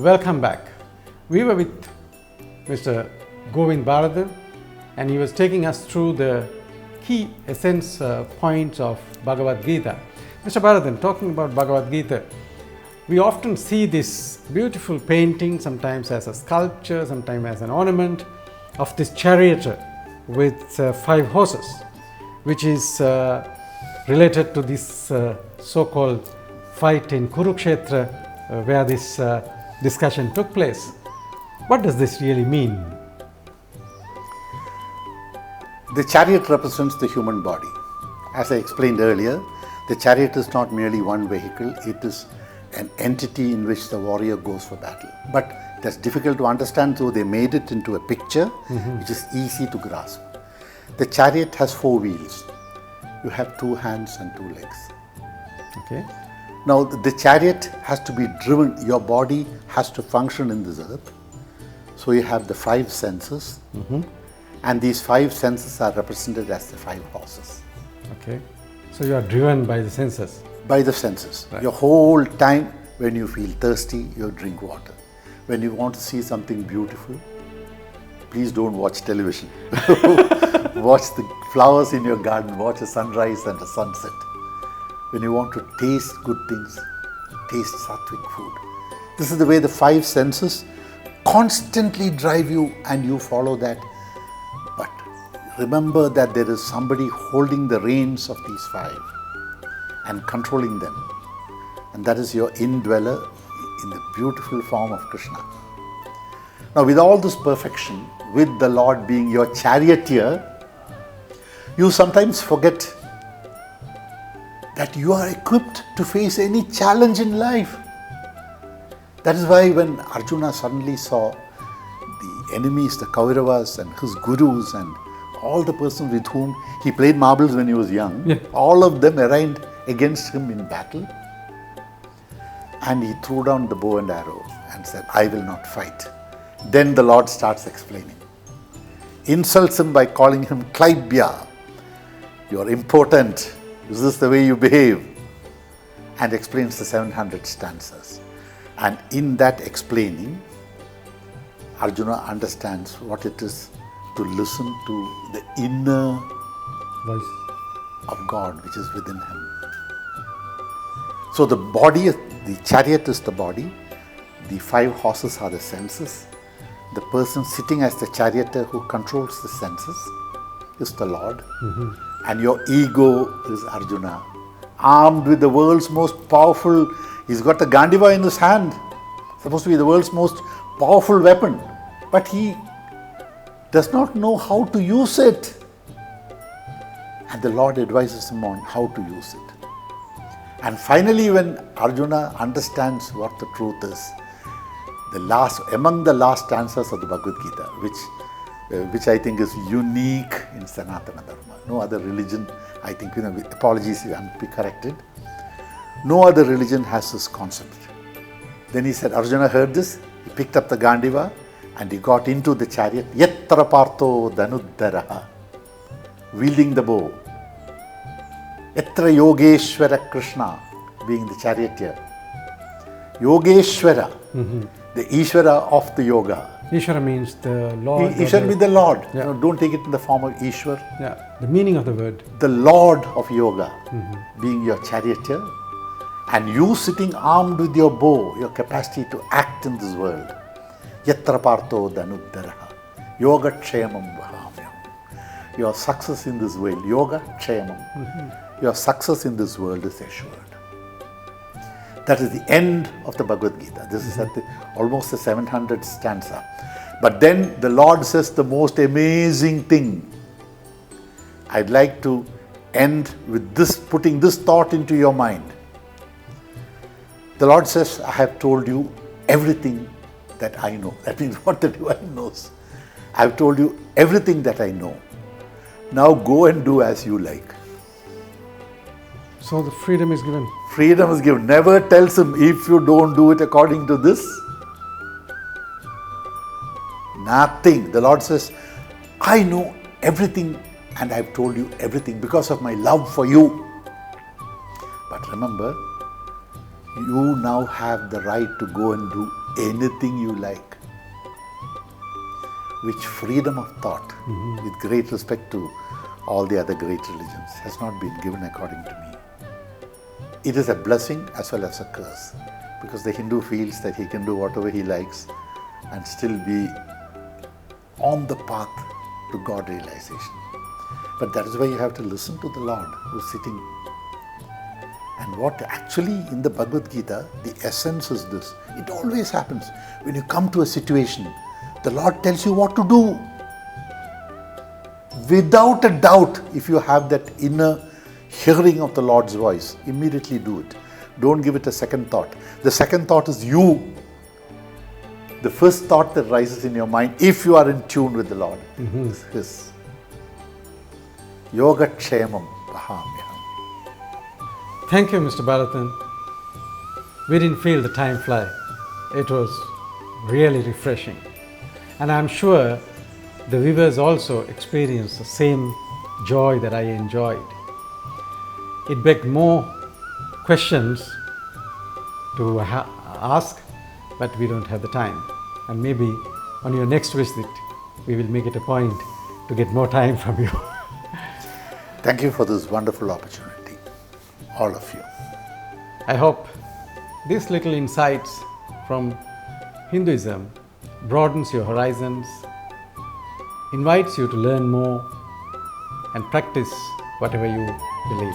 Welcome back. We were with Mr. Govindh Bharathan, and he was taking us through the key essence points of Bhagavad Gita. Mr. Bharathan, talking about Bhagavad Gita, we often see this beautiful painting, sometimes as a sculpture, sometimes as an ornament, of this charioteer with 5 horses, which is related to this so-called fight in Kurukshetra, where this discussion took place. What does this really mean? The chariot represents the human body. As I explained earlier, the chariot is not merely one vehicle, it is an entity in which the warrior goes for battle. But that's difficult to understand, so they made it into a picture which is easy to grasp. The chariot has 4 wheels. You have 2 hands and 2 legs. Okay. Now the chariot has to be driven, your body has to function in this earth. So you have the 5 senses, and these 5 senses are represented as the 5 horses. Okay. So you are driven by the senses. By the senses. Right. Your whole time, when you feel thirsty, you drink water. When you want to see something beautiful, please don't watch television. Watch the flowers in your garden, watch a sunrise and a sunset. When you want to taste good things, taste sattvic food. This is the way the 5 senses constantly drive you and you follow that. But remember that there is somebody holding the reins of these 5 and controlling them. And that is your indweller in the beautiful form of Krishna. Now with all this perfection, with the Lord being your charioteer, you sometimes forget that you are equipped to face any challenge in life. That is why when Arjuna suddenly saw the enemies, the Kauravas and his gurus and all the persons with whom he played marbles when he was young, all of them arrayed against him in battle, and he threw down the bow and arrow and said, I will not fight. Then the Lord starts explaining. Insults him by calling him Klaibya. You are important. Is this the way you behave? And explains the 700 stanzas. And in that explaining, Arjuna understands what it is to listen to the inner Voice of God which is within him. So the body, the chariot is the body, the 5 horses are the senses, the person sitting as the charioteer who controls the senses is the Lord, and your ego is Arjuna, armed with the world's most powerful, he's got the Gandiva in his hand, supposed to be the world's most powerful weapon, but he does not know how to use it. And the Lord advises him on how to use it. And finally, when Arjuna understands what the truth is, among the last stanzas of the Bhagavad Gita, which I think is unique in Sanatana Dharma. No other religion, I think, with apologies if I'm corrected, no other religion has this concept. Then he said, Arjuna heard this, he picked up the Gandiva and he got into the chariot, Yatra Partho Dhanuddaraha, wielding the bow. Yatra Yogeshwara Krishna, being the charioteer. Yogeshwara, the Ishvara of the yoga. Ishvara means the Lord. Ishvara means the Lord. Yeah. Don't take it in the form of Ishwar. Yeah, the meaning of the word. The Lord of yoga, being your charioteer, and you sitting armed with your bow, your capacity to act in this world. Yatra Partho Dhanuddaraha, Yoga Kshemam Vahamyam. Your success in this world, Yoga Kshemam, your success in this world is assured. That is the end of the Bhagavad Gita. This is at almost the 700th stanza. But then the Lord says the most amazing thing. I'd like to end with this, putting this thought into your mind. The Lord says, I have told you everything that I know. That means what the divine knows. I have told you everything that I know. Now go and do as you like. So the freedom is given. Freedom is given. Never tells him, if you don't do it according to this, nothing. The Lord says, I know everything and I've told you everything because of my love for you. But remember, you now have the right to go and do anything you like. Which freedom of thought, with great respect to all the other great religions, has not been given according to me. It is a blessing as well as a curse, because the Hindu feels that he can do whatever he likes and still be on the path to God realization. But that is why you have to listen to the Lord who's sitting. And what actually in the Bhagavad Gita, the essence is this. It always happens. When you come to a situation, the Lord tells you what to do. Without a doubt, if you have that inner hearing of the Lord's voice, immediately do it. Don't give it a second thought. The second thought is you. The first thought that rises in your mind, if you are in tune with the Lord, is His. Yoga Kshemam Vahamyaham. Thank you, Mr. Bharathan. We didn't feel the time fly. It was really refreshing. And I'm sure the viewers also experienced the same joy that I enjoyed. It begged more questions to ask, but we don't have the time. And maybe on your next visit, we will make it a point to get more time from you. Thank you for this wonderful opportunity, all of you. I hope these little insights from Hinduism broadens your horizons, invites you to learn more and practice whatever you believe.